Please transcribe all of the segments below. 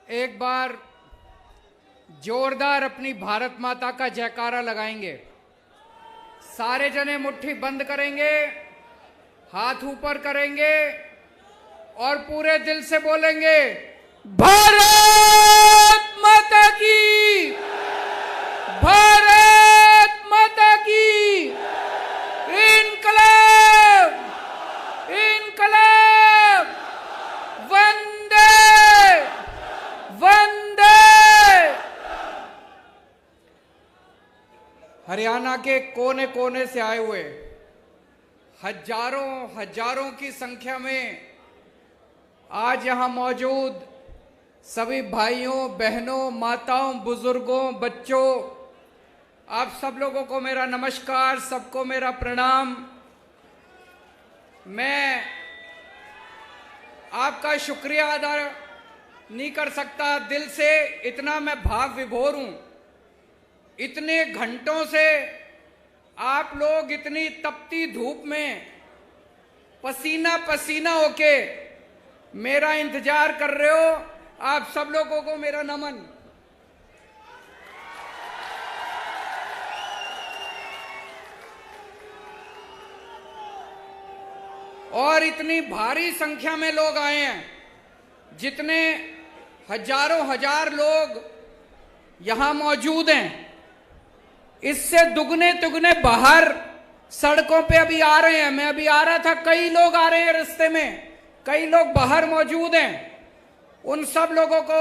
एक बार जोरदार अपनी भारत माता का जयकारा लगाएंगे। सारे जने मुट्ठी बंद करेंगे, हाथ ऊपर करेंगे और पूरे दिल से बोलेंगे, भारत माता की, भारत माता की, इनकलाब, इनकलाब, वंदे वंदे। हरियाणा के कोने कोने से आए हुए हजारों हजारों की संख्या में आज यहां मौजूद सभी भाइयों बहनों माताओं बुजुर्गों बच्चों, आप सब लोगों को मेरा नमस्कार, सबको मेरा प्रणाम। मैं आपका शुक्रिया अदा नहीं कर सकता दिल से, इतना मैं भाव विभोर हूं। इतने घंटों से आप लोग इतनी तपती धूप में पसीना पसीना होके मेरा इंतजार कर रहे हो। आप सब लोगों को मेरा नमन। और इतनी भारी संख्या में लोग आए हैं, जितने हजारों हजार लोग यहां मौजूद हैं, इससे दुगने तुगने बाहर सड़कों पे अभी आ रहे हैं। मैं अभी आ रहा था, कई लोग आ रहे हैं रास्ते में, कई लोग बाहर मौजूद हैं। उन सब लोगों को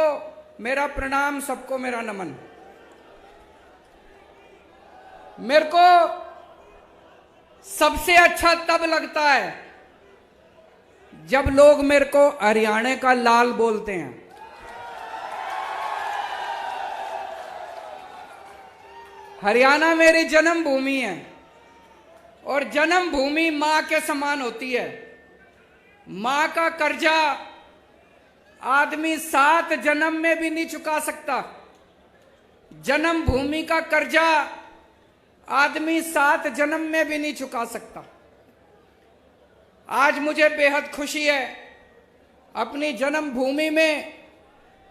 मेरा प्रणाम, सबको मेरा नमन। मेरे को सबसे अच्छा तब लगता है जब लोग मेरे को हरियाणा का लाल बोलते हैं। हरियाणा मेरी जन्मभूमि है और जन्मभूमि मां के समान होती है। मां का कर्जा आदमी 7 जन्म में भी नहीं चुका सकता। जन्मभूमि का कर्जा आदमी 7 जन्म में भी नहीं चुका सकता। आज मुझे बेहद खुशी है, अपनी जन्मभूमि में,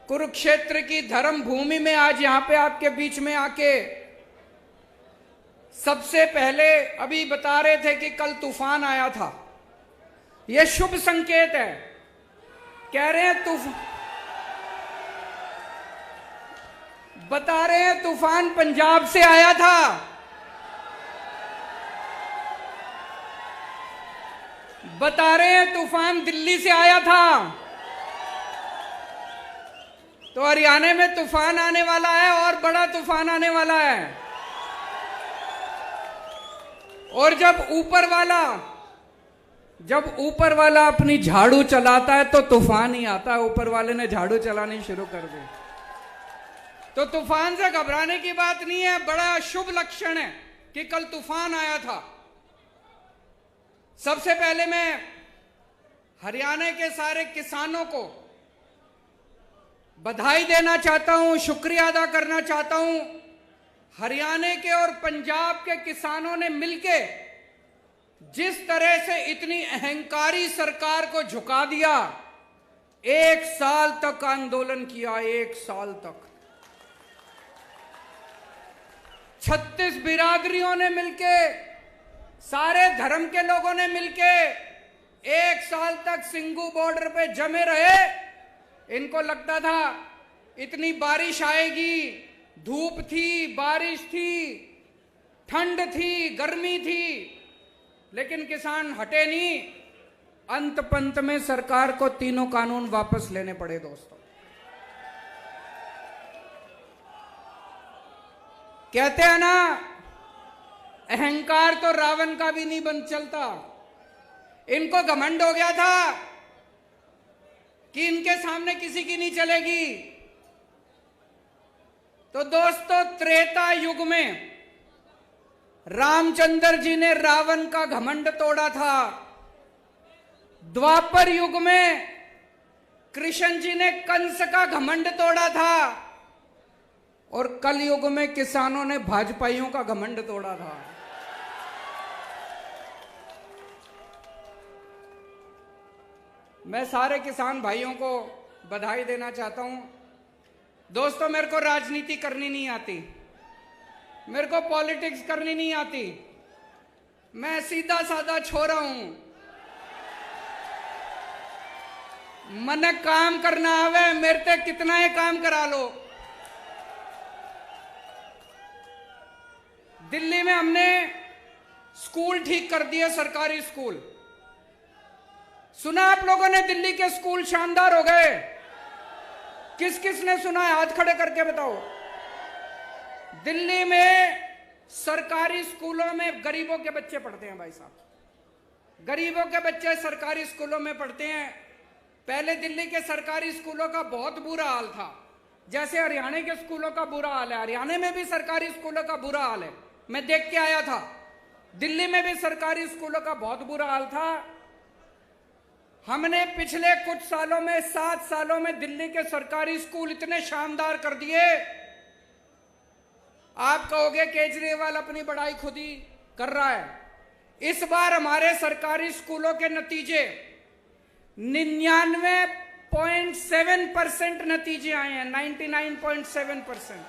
कुरुक्षेत्र की धर्म भूमि में आज यहां पे आपके बीच में आके। सबसे पहले अभी बता रहे थे कि कल तूफान आया था, यह शुभ संकेत है। कह रहे हैं बता रहे हैं तूफान पंजाब से आया था, बता रहे हैं तूफान दिल्ली से आया था। तो हरियाणा में तूफान आने वाला है और बड़ा तूफान आने वाला है। और जब ऊपर वाला अपनी झाड़ू चलाता है तो तूफान ही आता है। ऊपर वाले ने झाड़ू चलानी शुरू कर दी तो तूफान से घबराने की बात नहीं है। बड़ा शुभ लक्षण है कि कल तूफान आया था। सबसे पहले मैं हरियाणा के सारे किसानों को बधाई देना चाहता हूं, शुक्रिया अदा करना चाहता हूं। हरियाणा के और पंजाब के किसानों ने मिलके जिस तरह से इतनी अहंकारी सरकार को झुका दिया, 1 साल तक आंदोलन किया, 1 साल तक 36 बिरादरियों ने मिलके, सारे धर्म के लोगों ने मिलके 1 साल तक सिंगू बॉर्डर पे जमे रहे। इनको लगता था इतनी बारिश आएगी, धूप थी, बारिश थी, ठंड थी, गर्मी थी, लेकिन किसान हटे नहीं। अंत पंत में सरकार को तीनों कानून वापस लेने पड़े। दोस्तों, कहते हैं ना, अहंकार तो रावण का भी नहीं बन चलता। इनको घमंड हो गया था कि इनके सामने किसी की नहीं चलेगी। तो दोस्तों, त्रेता युग में रामचंद्र जी ने रावण का घमंड तोड़ा था। द्वापर युग में कृष्ण जी ने कंस का घमंड तोड़ा था और कल युग में किसानों ने भाजपाइयों का घमंड तोड़ा था। मैं सारे किसान भाइयों को बधाई देना चाहता हूं। दोस्तों, मेरे को राजनीति करनी नहीं आती, मेरे को पॉलिटिक्स करनी नहीं आती। मैं सीधा साधा छोरा हूं। मन काम करना आवे, मेरे ते कितना ही काम करा लो। दिल्ली में हमने स्कूल ठीक कर दिए, सरकारी स्कूल। सुना आप लोगों ने दिल्ली के स्कूल शानदार हो गए? किस किस ने सुना है? हाथ खड़े करके बताओ। दिल्ली में सरकारी स्कूलों में गरीबों के बच्चे पढ़ते हैं भाई साहब। गरीबों के बच्चे सरकारी स्कूलों में पढ़ते हैं। पहले दिल्ली के सरकारी स्कूलों का बहुत बुरा हाल था, जैसे हरियाणा के स्कूलों का बुरा हाल है। हरियाणा में भी सरकारी स्कूलों का बुरा हाल है, मैं देख के आया था। दिल्ली में भी सरकारी स्कूलों का बहुत बुरा हाल था। हमने पिछले कुछ सालों में, 7 सालों में दिल्ली के सरकारी स्कूल इतने शानदार कर दिए। आप कहोगे केजरीवाल अपनी बड़ाई खुद ही कर रहा है। इस बार हमारे सरकारी स्कूलों के नतीजे 99.7% नतीजे आए हैं। 99.7%।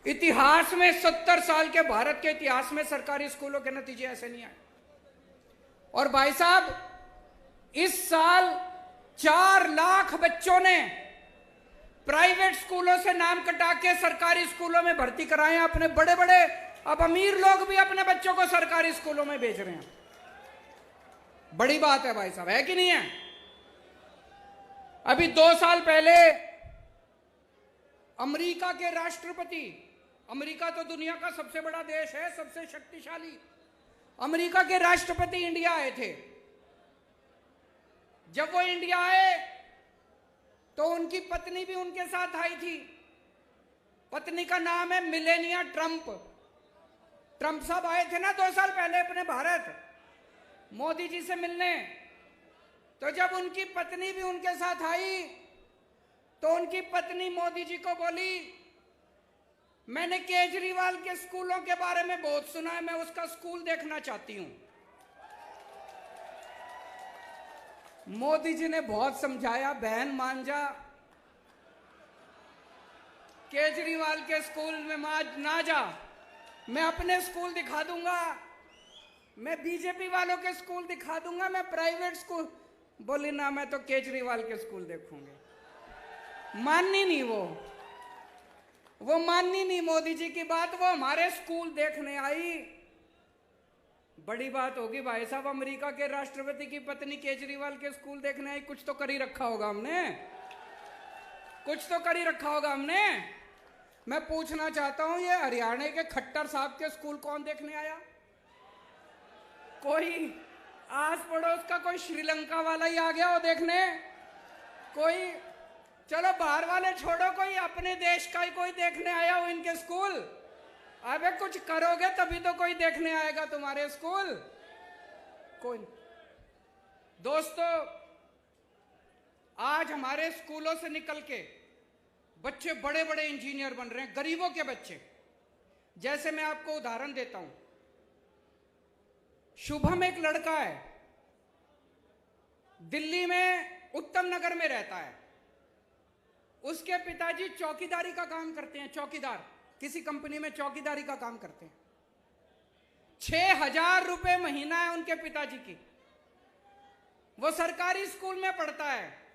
इतिहास में 70 साल के भारत के इतिहास में सरकारी स्कूलों के नतीजे ऐसे नहीं आए। और भाई साहब, इस साल 4 लाख बच्चों ने प्राइवेट स्कूलों से नाम कटा के सरकारी स्कूलों में भर्ती कराए हैं। अपने बड़े बड़े, अब अमीर लोग भी अपने बच्चों को सरकारी स्कूलों में भेज रहे हैं। बड़ी बात है भाई साहब, है कि नहीं है? अभी 2 साल पहले अमेरिका के राष्ट्रपति, अमेरिका तो दुनिया का सबसे बड़ा देश है, सबसे शक्तिशाली, अमेरिका के राष्ट्रपति इंडिया आए थे। जब वो इंडिया आए तो उनकी पत्नी भी उनके साथ आई थी। पत्नी का नाम है मिलेनिया ट्रंप। ट्रंप साहब आए थे ना 2 साल पहले अपने भारत मोदी जी से मिलने। तो जब उनकी पत्नी भी उनके साथ आई तो उनकी पत्नी मोदी जी को बोली, मैंने केजरीवाल के स्कूलों के बारे में बहुत सुना है, मैं उसका स्कूल देखना चाहती हूं। मोदी जी ने बहुत समझाया, बहन मान जा, केजरीवाल के स्कूल में ना जा, मैं अपने स्कूल दिखा दूंगा, मैं बीजेपी वालों के स्कूल दिखा दूंगा, मैं प्राइवेट स्कूल। बोली ना, मैं तो केजरीवाल के स्कूल देखूंगी। माननी नहीं वो माननी नहीं मोदी जी की बात। वो हमारे स्कूल देखने आई। बड़ी बात होगी भाई साहब, अमेरिका के राष्ट्रपति की पत्नी केजरीवाल के स्कूल देखने आई। कुछ तो कर ही रखा होगा हमने, कुछ तो कर ही रखा होगा हमने। मैं पूछना चाहता हूं, ये हरियाणा के खट्टर साहब के स्कूल कौन देखने आया? कोई आस पड़ोस का कोई श्रीलंका वाला ही आ गया हो देखने? कोई, चलो बाहर वाले छोड़ो, कोई अपने देश का ही कोई देखने आया हो इनके स्कूल? अबे कुछ करोगे तभी तो कोई देखने आएगा तुम्हारे स्कूल। कोई। दोस्तों, आज हमारे स्कूलों से निकल के बच्चे बड़े बड़े इंजीनियर बन रहे हैं, गरीबों के बच्चे। जैसे मैं आपको उदाहरण देता हूं, शुभम एक लड़का है, दिल्ली में उत्तम नगर में रहता है। उसके पिताजी चौकीदारी का काम करते हैं, चौकीदार, किसी कंपनी में चौकीदारी का काम करते हैं। 6,000 रुपए महीना है उनके पिताजी की। वो सरकारी स्कूल में पढ़ता है।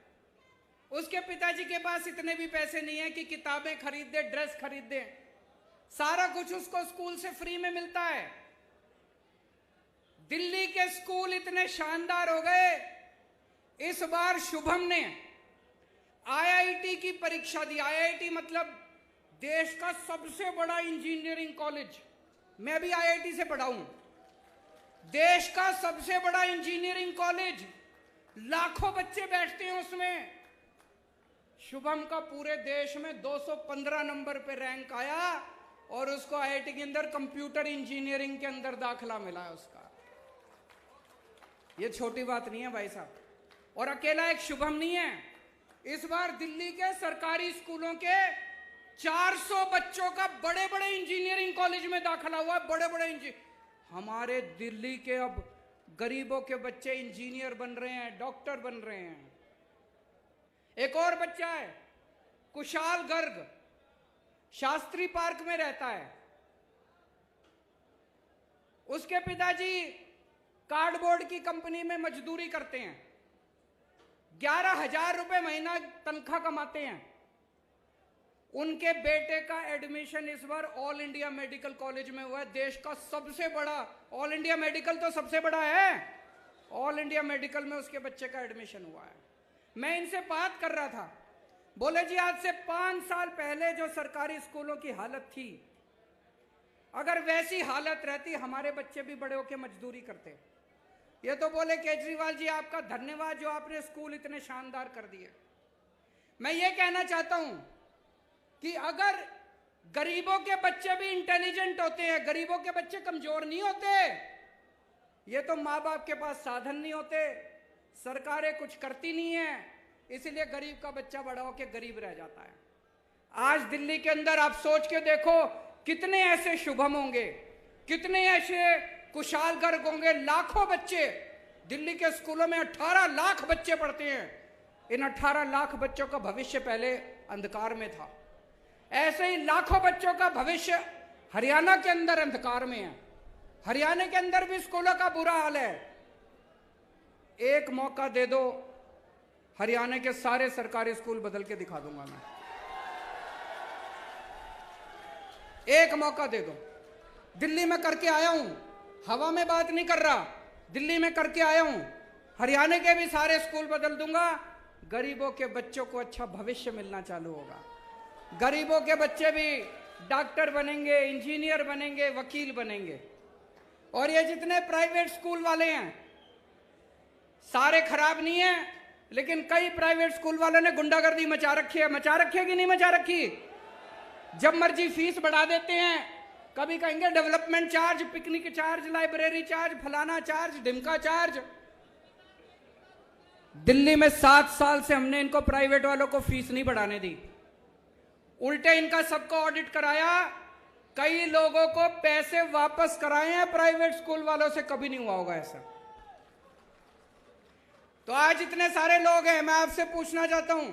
उसके पिताजी के पास इतने भी पैसे नहीं है कि किताबें खरीद दे, ड्रेस खरीद दे। सारा कुछ उसको स्कूल से फ्री में मिलता है। दिल्ली के स्कूल इतने शानदार हो गए, इस बार शुभम ने आईआईटी की परीक्षा दी। आईआईटी मतलब देश का सबसे बड़ा इंजीनियरिंग कॉलेज। मैं भी आईआईटी से पढ़ा हूं। देश का सबसे बड़ा इंजीनियरिंग कॉलेज, लाखों बच्चे बैठते हैं उसमें। शुभम का पूरे देश में 215 नंबर पे रैंक आया और उसको आईआईटी के अंदर कंप्यूटर इंजीनियरिंग के अंदर दाखिला मिला है उसका। ये छोटी बात नहीं है भाई साहब। और अकेला एक शुभम नहीं है, इस बार दिल्ली के सरकारी स्कूलों के 400 बच्चों का बड़े बड़े इंजीनियरिंग कॉलेज में दाखिला हुआ है। बड़े बड़े हमारे दिल्ली के अब गरीबों के बच्चे इंजीनियर बन रहे हैं, डॉक्टर बन रहे हैं। एक और बच्चा है कुशाल गर्ग शास्त्री पार्क में रहता है। उसके पिताजी कार्डबोर्ड की कंपनी में मजदूरी करते हैं, 11,000 रुपए महीना तनख्वाह कमाते हैं। उनके बेटे का एडमिशन इस बार ऑल इंडिया मेडिकल कॉलेज में हुआ है, देश का सबसे बड़ा। ऑल इंडिया मेडिकल तो सबसे बड़ा है, ऑल इंडिया मेडिकल में उसके बच्चे का एडमिशन हुआ है। मैं इनसे बात कर रहा था, बोले जी आज से 5 साल पहले जो सरकारी स्कूलों की हालत थी, अगर वैसी हालत रहती हमारे बच्चे भी बड़े होकर मजदूरी करते। ये तो बोले केजरीवाल जी आपका धन्यवाद जो आपने स्कूल इतने शानदार कर दिए। मैं ये कहना चाहता हूं कि अगर गरीबों के बच्चे भी इंटेलिजेंट होते हैं, गरीबों के बच्चे कमजोर नहीं होते। ये तो माँ बाप के पास साधन नहीं होते, सरकारें कुछ करती नहीं है, इसलिए गरीब का बच्चा बड़ा होकर गरीब रह जाता है। आज दिल्ली के अंदर आप सोच के देखो कितने ऐसे शुभम होंगे, कितने ऐसे कुशाल गर्ग होंगे। लाखों बच्चे दिल्ली के स्कूलों में 18 लाख बच्चे पढ़ते हैं। इन 18 लाख बच्चों का भविष्य पहले अंधकार में था। ऐसे ही लाखों बच्चों का भविष्य हरियाणा के अंदर अंधकार में है। हरियाणा के अंदर भी स्कूलों का बुरा हाल है। एक मौका दे दो, हरियाणा के सारे सरकारी स्कूल बदल के दिखा दूंगा मैं। एक मौका दे दो। दिल्ली में करके आया हूं, हवा में बात नहीं कर रहा, दिल्ली में करके आया हूं। हरियाणा के भी सारे स्कूल बदल दूंगा, गरीबों के बच्चों को अच्छा भविष्य मिलना चालू होगा। गरीबों के बच्चे भी डॉक्टर बनेंगे, इंजीनियर बनेंगे, वकील बनेंगे। और ये जितने प्राइवेट स्कूल वाले हैं सारे खराब नहीं है, लेकिन कई प्राइवेट स्कूल वालों ने गुंडागर्दी मचा रखी है। मचा रखी है कि नहीं मचा रखी? जब मर्जी फीस बढ़ा देते हैं, कभी कहेंगे development charge, picnic charge, library charge, फलाना चार्ज, ढिमका चार्ज। दिल्ली में 7 साल से हमने इनको प्राइवेट वालों को फीस नहीं बढ़ाने दी, उल्टे इनका सबको ऑडिट कराया। कई लोगों को पैसे वापस कराए हैं प्राइवेट स्कूल वालों से, कभी नहीं हुआ होगा ऐसा। तो आज इतने सारे लोग हैं, मैं आपसे पूछना चाहता हूं,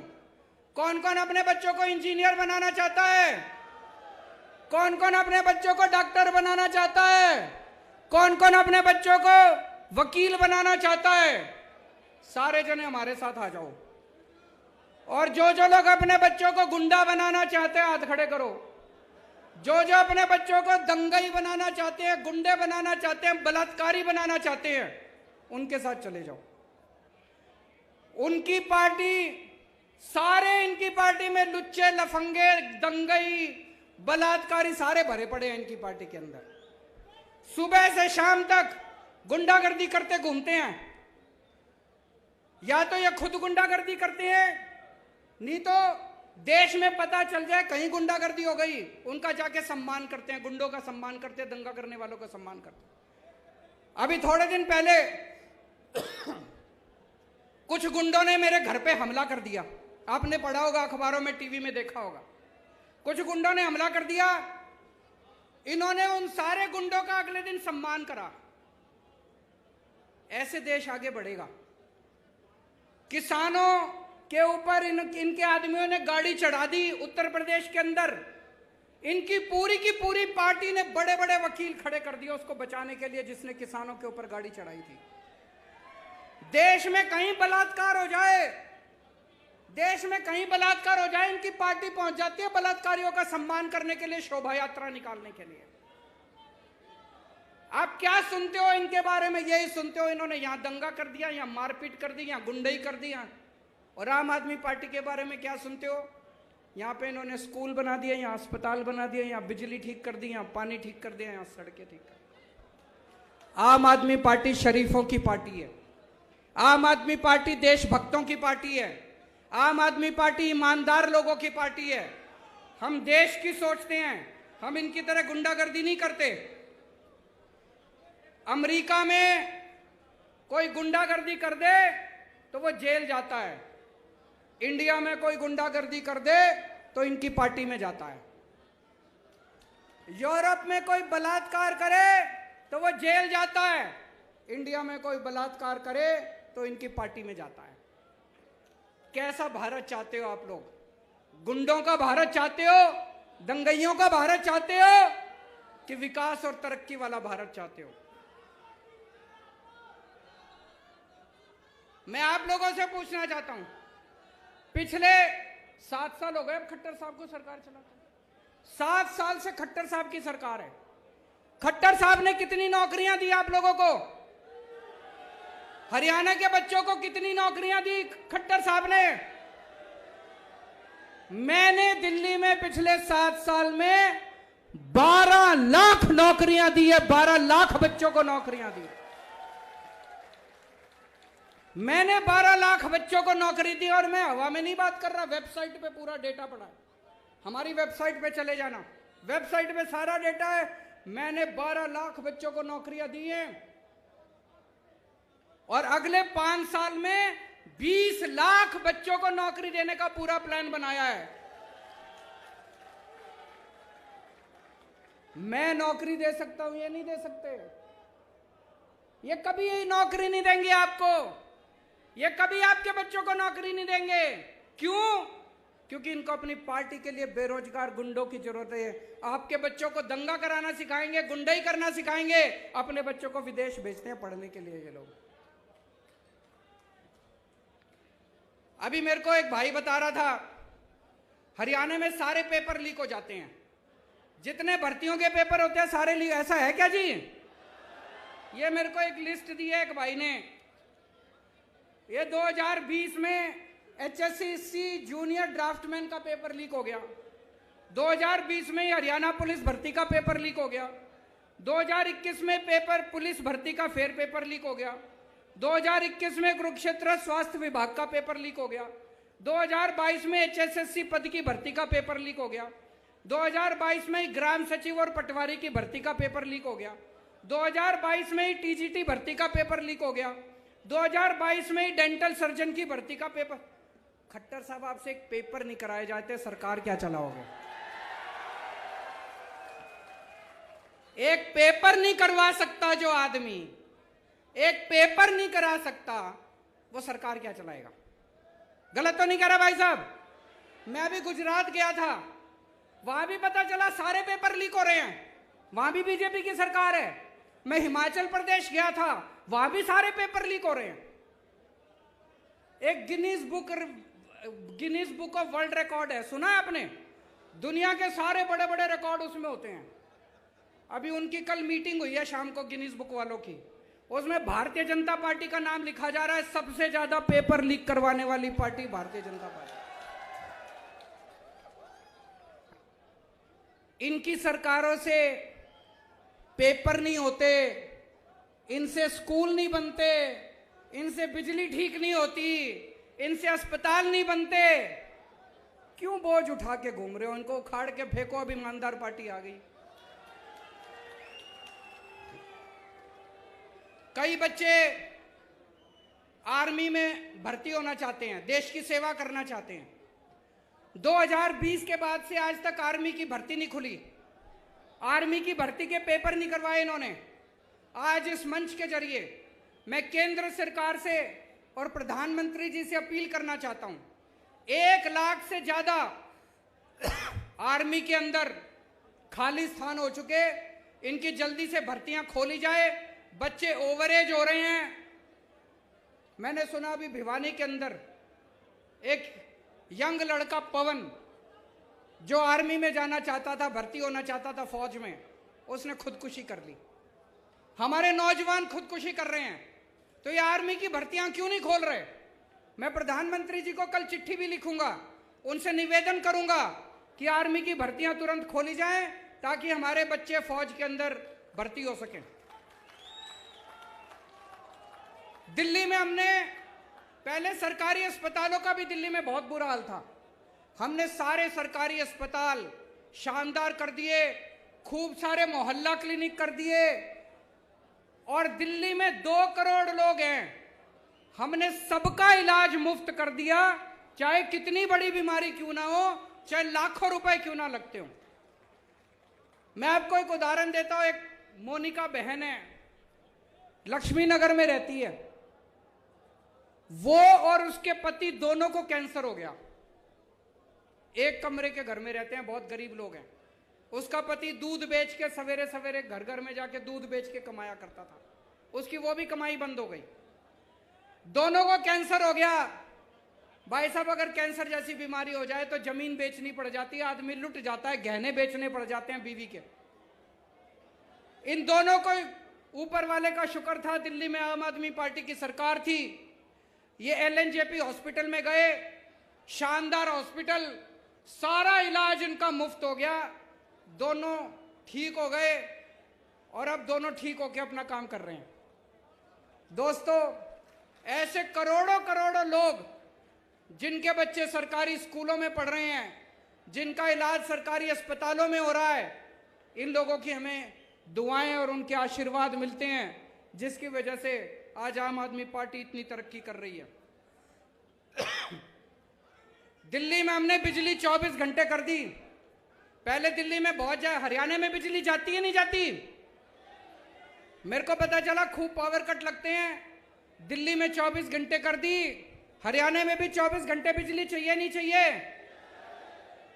कौन कौन अपने बच्चों को इंजीनियर बनाना चाहता है? कौन कौन अपने बच्चों को डॉक्टर बनाना चाहता है? कौन कौन अपने बच्चों को वकील बनाना चाहता है? सारे जने हमारे साथ आ जाओ। और जो जो लोग अपने बच्चों को गुंडा बनाना चाहते हैं हाथ खड़े करो। जो जो अपने बच्चों को दंगई बनाना चाहते हैं, गुंडे बनाना चाहते हैं, बलात्कारी बनाना चाहते हैं, उनके साथ चले जाओ। उनकी पार्टी, सारे इनकी पार्टी में लुच्चे, लफंगे, दंगई, बलात्कारी सारे भरे पड़े हैं इनकी पार्टी के अंदर। सुबह से शाम तक गुंडागर्दी करते घूमते हैं। या तो ये खुद गुंडागर्दी करते हैं, नहीं तो देश में पता चल जाए कहीं गुंडागर्दी हो गई, उनका जाके सम्मान करते हैं, गुंडों का सम्मान करते हैं, दंगा करने वालों का सम्मान करते हैं। अभी थोड़े दिन पहले कुछ गुंडों ने मेरे घर पे हमला कर दिया। आपने पढ़ा होगा, अखबारों में, टीवी में देखा होगा। कुछ गुंडों ने हमला कर दिया। इन्होंने उन सारे गुंडों का अगले दिन सम्मान करा। ऐसे देश आगे बढ़ेगा। किसानों के ऊपर इनके आदमियों ने गाड़ी चढ़ा दी उत्तर प्रदेश के अंदर। इनकी पूरी की पूरी पार्टी ने बड़े बड़े वकील खड़े कर दिए उसको बचाने के लिए, जिसने किसानों के ऊपर गाड़ी चढ़ाई थी। देश में कहीं बलात्कार हो जाए, देश में कहीं बलात्कार हो जाए, इनकी पार्टी पहुंच जाती है बलात्कारियों का सम्मान करने के लिए, शोभा यात्रा निकालने के लिए। आप क्या सुनते हो इनके बारे में? यही सुनते हो इन्होंने यहां दंगा कर दिया, यहां मारपीट कर दी, यहां गुंडई कर दिया। और आम आदमी पार्टी के बारे में क्या सुनते हो? यहां पे इन्होंने स्कूल बना दिए, यहां अस्पताल बना दिए, यहां बिजली ठीक कर दी, यहां पानी ठीक कर दिया, यहां सड़कें ठीक कर दी। आम आदमी पार्टी शरीफों की पार्टी है। आम आदमी पार्टी देशभक्तों की पार्टी है। आम आदमी पार्टी ईमानदार लोगों की पार्टी है। हम देश की सोचते हैं, हम इनकी तरह गुंडागर्दी नहीं करते। अमेरिका में कोई गुंडागर्दी कर दे तो वो जेल जाता है, इंडिया में कोई गुंडागर्दी कर दे तो इनकी पार्टी में जाता है। यूरोप में कोई बलात्कार करे तो वो जेल जाता है, इंडिया में कोई बलात्कार करे तो इनकी पार्टी में जाता है। कैसा भारत चाहते हो आप लोग? गुंडों का भारत चाहते हो, दंगइयों का भारत चाहते हो, कि विकास और तरक्की वाला भारत चाहते हो? मैं आप लोगों से पूछना चाहता हूं, पिछले 7 साल हो गए अब खट्टर साहब को सरकार चलाते, 7 साल से खट्टर साहब की सरकार है। खट्टर साहब ने कितनी नौकरियां दी आप लोगों को? हरियाणा के बच्चों को कितनी नौकरियां दी खट्टर साहब ने? मैंने दिल्ली में पिछले 7 साल में 12 लाख नौकरियां दी है, 12 लाख बच्चों को नौकरियां दी। मैंने 12 लाख बच्चों को नौकरी दी, और मैं हवा में नहीं बात कर रहा, वेबसाइट पे पूरा डेटा पड़ा है। हमारी वेबसाइट पे चले जाना, वेबसाइट पे सारा डेटा है। मैंने 12 लाख बच्चों को नौकरियां दी हैं, और अगले 5 साल में 20 लाख बच्चों को नौकरी देने का पूरा प्लान बनाया है। मैं नौकरी दे सकता हूं, ये नहीं दे सकते। ये कभी यही नौकरी नहीं देंगे आपको, ये कभी आपके बच्चों को नौकरी नहीं देंगे। क्यों? क्योंकि इनको अपनी पार्टी के लिए बेरोजगार गुंडों की जरूरत है। आपके बच्चों को दंगा कराना सिखाएंगे, गुंडाई करना सिखाएंगे, अपने बच्चों को विदेश भेजते हैं पढ़ने के लिए ये लोग। अभी मेरे को एक भाई बता रहा था, हरियाणा में सारे पेपर लीक हो जाते हैं, जितने भर्तियों के पेपर होते हैं सारे लीक। ऐसा है क्या जी? ये मेरे को एक लिस्ट दी है एक भाई ने। ये 2020 में HSC जूनियर ड्राफ्टमैन का पेपर लीक हो गया। 2020 में हरियाणा पुलिस भर्ती का पेपर लीक हो गया। 2021 में पेपर पुलिस भर्ती का फेर पेपर लीक हो गया। 2021 में कुरुक्षेत्र स्वास्थ्य विभाग का पेपर लीक हो गया। 2022 में HSSC पद की भर्ती का पेपर लीक हो गया। 2022 में ग्राम सचिव और पटवारी की भर्ती का पेपर लीक हो गया। 2022 में TGT भर्ती का पेपर लीक हो गया। 2022 में डेंटल सर्जन की भर्ती का पेपर। खट्टर साहब, आपसे एक पेपर नहीं कराए जाते, सरकार क्या चलाओगे? एक पेपर नहीं करवा सकता जो आदमी, एक पेपर नहीं करा सकता, वो सरकार क्या चलाएगा? गलत तो नहीं कह रहा भाई साहब? मैं अभी गुजरात गया था, वहां भी पता चला सारे पेपर लीक हो रहे हैं, वहां भी बीजेपी की सरकार है। मैं हिमाचल प्रदेश गया था, वहां भी सारे पेपर लीक हो रहे हैं। एक Guinness book of world record है, सुना है आपने? दुनिया के सारे बड़े बड़े रिकॉर्ड उसमें होते हैं। अभी उनकी कल मीटिंग हुई है शाम को गिनीज बुक वालों की, उसमें भारतीय जनता पार्टी का नाम लिखा जा रहा है। सबसे ज्यादा पेपर लीक करवाने वाली पार्टी भारतीय जनता पार्टी। इनकी सरकारों से पेपर नहीं होते, इनसे स्कूल नहीं बनते, इनसे बिजली ठीक नहीं होती, इनसे अस्पताल नहीं बनते। क्यों बोझ उठा के घूम रहे हो? इनको उखाड़ के फेंको, अब ईमानदार पार्टी आ गई। कई बच्चे आर्मी में भर्ती होना चाहते हैं, देश की सेवा करना चाहते हैं। 2020 के बाद से आज तक आर्मी की भर्ती नहीं खुली, आर्मी की भर्ती के पेपर नहीं करवाए इन्होंने। आज इस मंच के जरिए मैं केंद्र सरकार से और प्रधानमंत्री जी से अपील करना चाहता हूं, 1 लाख से ज्यादा आर्मी के अंदर खाली स्थान हो चुके, इनकी जल्दी से भर्तियां खोली जाए। बच्चे ओवरेज हो रहे हैं। मैंने सुना अभी भिवानी के अंदर एक यंग लड़का पवन, जो आर्मी में जाना चाहता था, भर्ती होना चाहता था फौज में, उसने खुदकुशी कर ली। हमारे नौजवान खुदकुशी कर रहे हैं, तो ये आर्मी की भर्तियां क्यों नहीं खोल रहे? मैं प्रधानमंत्री जी को कल चिट्ठी भी लिखूंगा, उनसे निवेदन करूंगा कि आर्मी की भर्तियां तुरंत खोली जाएं, ताकि हमारे बच्चे फौज के अंदर भर्ती हो सकें। दिल्ली में हमने पहले सरकारी अस्पतालों का भी दिल्ली में बहुत बुरा हाल था, हमने सारे सरकारी अस्पताल शानदार कर दिए, खूब सारे मोहल्ला क्लिनिक कर दिए, और दिल्ली में 2 करोड़ लोग हैं, हमने सबका इलाज मुफ्त कर दिया, चाहे कितनी बड़ी बीमारी क्यों ना हो, चाहे लाखों रुपए क्यों ना लगते हो। मैं आपको एक उदाहरण देता हूं। एक मोनिका बहन है, लक्ष्मी नगर में रहती है। वो और उसके पति दोनों को कैंसर हो गया। एक कमरे के घर में रहते हैं, बहुत गरीब लोग हैं। उसका पति दूध बेच के सवेरे सवेरे घर घर में जाके दूध बेच के कमाया करता था, उसकी वो भी कमाई बंद हो गई। दोनों को कैंसर हो गया। भाई साहब, अगर कैंसर जैसी बीमारी हो जाए तो जमीन बेचनी पड़ जाती है, आदमी लुट जाता है, गहने बेचने पड़ जाते हैं बीवी के। इन दोनों को ऊपर वाले का शुक्र था, दिल्ली में आम आदमी पार्टी की सरकार थी। ये एलएनजेपी हॉस्पिटल में गए, शानदार हॉस्पिटल, सारा इलाज इनका मुफ्त हो गया, दोनों ठीक हो गए और अब दोनों ठीक होकर अपना काम कर रहे हैं। दोस्तों, ऐसे करोड़ों करोड़ों लोग जिनके बच्चे सरकारी स्कूलों में पढ़ रहे हैं, जिनका इलाज सरकारी अस्पतालों में हो रहा है, इन लोगों की हमें दुआएं और उनके आशीर्वाद मिलते हैं, जिसकी वजह से आज आम आदमी पार्टी इतनी तरक्की कर रही है। दिल्ली में हमने बिजली 24 घंटे कर दी। पहले दिल्ली में बहुत हरियाणा में बिजली जाती है नहीं जाती? मेरे को पता चला खूब पावर कट लगते हैं। दिल्ली में 24 घंटे कर दी, हरियाणा में भी 24 घंटे बिजली चाहिए नहीं चाहिए?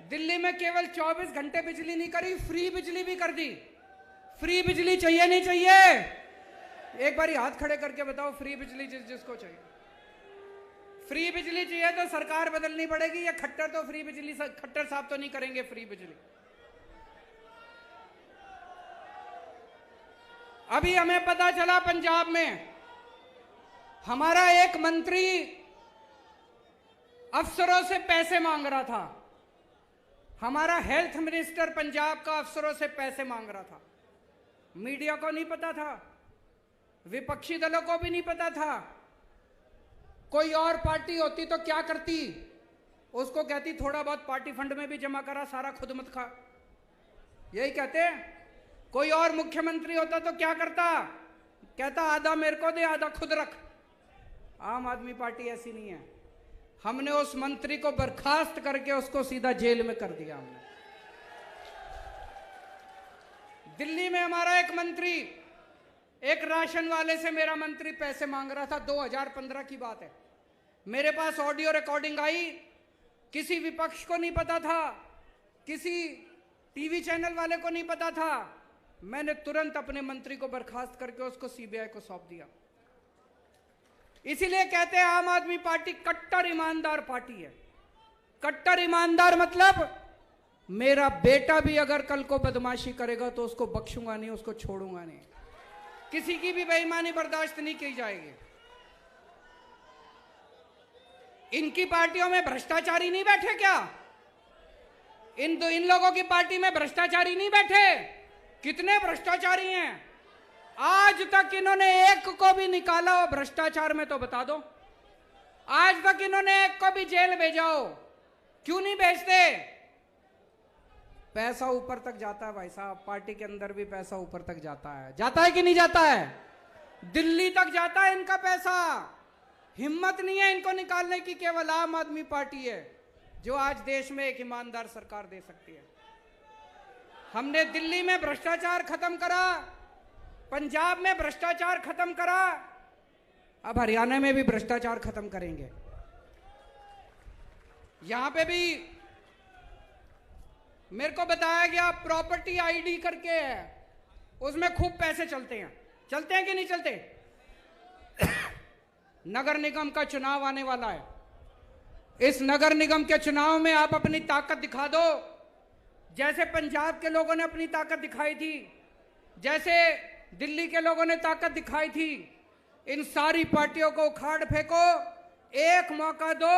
दिल्ली में केवल 24 घंटे बिजली नहीं करी, फ्री बिजली भी कर दी। फ्री बिजली चाहिए नहीं चाहिए? एक बारी हाथ खड़े करके बताओ, फ्री बिजली जिसको चाहिए। फ्री बिजली चाहिए तो सरकार बदलनी पड़ेगी, या खट्टर तो फ्री बिजली, खट्टर साहब तो नहीं करेंगे फ्री बिजली। अभी हमें पता चला पंजाब में हमारा एक मंत्री अफसरों से पैसे मांग रहा था। हमारा हेल्थ मिनिस्टर पंजाब का अफसरों से पैसे मांग रहा था। मीडिया को नहीं पता था, विपक्षी दलों को भी नहीं पता था। कोई और पार्टी होती तो क्या करती? उसको कहती थोड़ा बहुत पार्टी फंड में भी जमा करा, सारा खुद मत खा, यही कहते। कोई और मुख्यमंत्री होता तो क्या करता? कहता आधा मेरे को दे, आधा खुद रख। आम आदमी पार्टी ऐसी नहीं है। हमने उस मंत्री को बर्खास्त करके उसको सीधा जेल में कर दिया। हमने दिल्ली में हमारा एक मंत्री, एक राशन वाले से मेरा मंत्री पैसे मांग रहा था, 2015 की बात है। मेरे पास ऑडियो रिकॉर्डिंग आई, किसी विपक्ष को नहीं पता था, किसी टीवी चैनल वाले को नहीं पता था। मैंने तुरंत अपने मंत्री को बर्खास्त करके उसको सीबीआई को सौंप दिया। इसीलिए कहते हैं आम आदमी पार्टी कट्टर ईमानदार पार्टी है। कट्टर ईमानदार मतलब मेरा बेटा भी अगर कल को बदमाशी करेगा तो उसको बख्शूंगा नहीं, उसको छोड़ूंगा नहीं। किसी की भी बेईमानी बर्दाश्त नहीं की जाएगी। इनकी पार्टियों में भ्रष्टाचारी नहीं बैठे क्या? इन लोगों की पार्टी में भ्रष्टाचारी नहीं बैठे? कितने भ्रष्टाचारी हैं? आज तक इन्होंने एक को भी निकाला हो भ्रष्टाचार में तो बता दो। आज तक इन्होंने एक को भी जेल भेजा हो? क्यों नहीं भेजते? पैसा ऊपर तक जाता है भाई साहब, पार्टी के अंदर भी पैसा ऊपर तक जाता है। जाता है कि नहीं जाता है? दिल्ली तक जाता है इनका पैसा। हिम्मत नहीं है इनको निकालने की। केवल आम आदमी पार्टी है जो आज देश में एक ईमानदार सरकार दे सकती है। हमने दिल्ली में भ्रष्टाचार खत्म करा, पंजाब में भ्रष्टाचार खत्म करा, अब हरियाणा में भी भ्रष्टाचार खत्म करेंगे। यहां पे भी मेरे को बताया गया प्रॉपर्टी आईडी करके है, उसमें खूब पैसे चलते हैं। चलते हैं कि नहीं चलते? नगर निगम का चुनाव आने वाला है। इस नगर निगम के चुनाव में आप अपनी ताकत दिखा दो, जैसे पंजाब के लोगों ने अपनी ताकत दिखाई थी, जैसे दिल्ली के लोगों ने ताकत दिखाई थी। इन सारी पार्टियों को उखाड़ फेंको, एक मौका दो,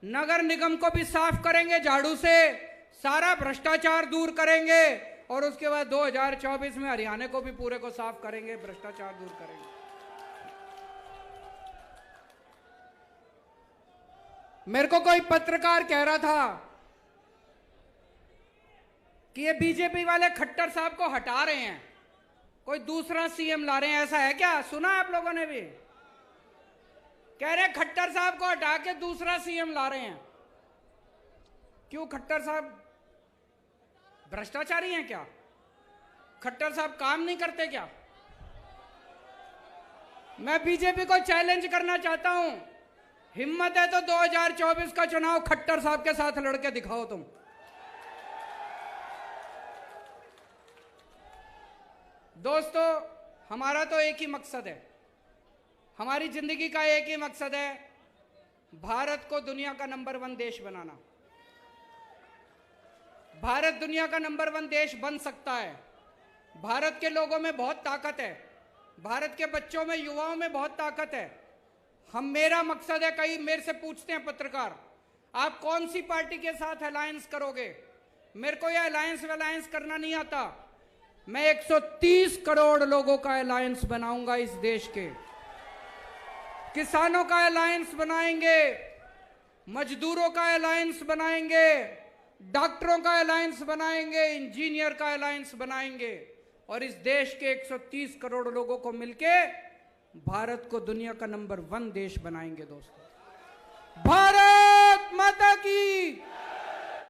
नगर निगम को भी साफ करेंगे झाड़ू से, सारा भ्रष्टाचार दूर करेंगे और उसके बाद 2024 में हरियाणा को भी पूरे को साफ करेंगे, भ्रष्टाचार दूर करेंगे। मेरे को कोई पत्रकार कह रहा था कि ये बीजेपी वाले खट्टर साहब को हटा रहे हैं, कोई दूसरा सीएम ला रहे हैं, ऐसा है क्या? सुना आप लोगों ने भी? कह रहे खट्टर साहब को हटा के दूसरा सीएम ला रहे हैं। क्यों? खट्टर साहब भ्रष्टाचारी हैं क्या? खट्टर साहब काम नहीं करते क्या? मैं बीजेपी को चैलेंज करना चाहता हूं, हिम्मत है तो 2024 का चुनाव खट्टर साहब के साथ लड़के दिखाओ तुम। दोस्तों, हमारा तो एक ही मकसद है, हमारी जिंदगी का एक ही मकसद है, भारत को दुनिया का नंबर 1 देश बनाना। भारत दुनिया का नंबर 1 देश बन सकता है। भारत के लोगों में बहुत ताकत है, भारत के बच्चों में, युवाओं में बहुत ताकत है। मेरा मकसद है, कई मेरे से पूछते हैं पत्रकार, आप कौन सी पार्टी के साथ अलायंस करोगे? मेरे को यह अलायंस करना नहीं आता। मैं 130 करोड़ लोगों का अलायंस बनाऊंगा इस देश के। किसानों का अलायंस बनाएंगे, मजदूरों का अलायंस बनाएंगे, डॉक्टरों का अलायंस बनाएंगे, इंजीनियर का अलायंस बनाएंगे और इस देश के 130 करोड़ लोगों को मिलके भारत को दुनिया का नंबर 1 देश बनाएंगे। दोस्तों, भारत माता की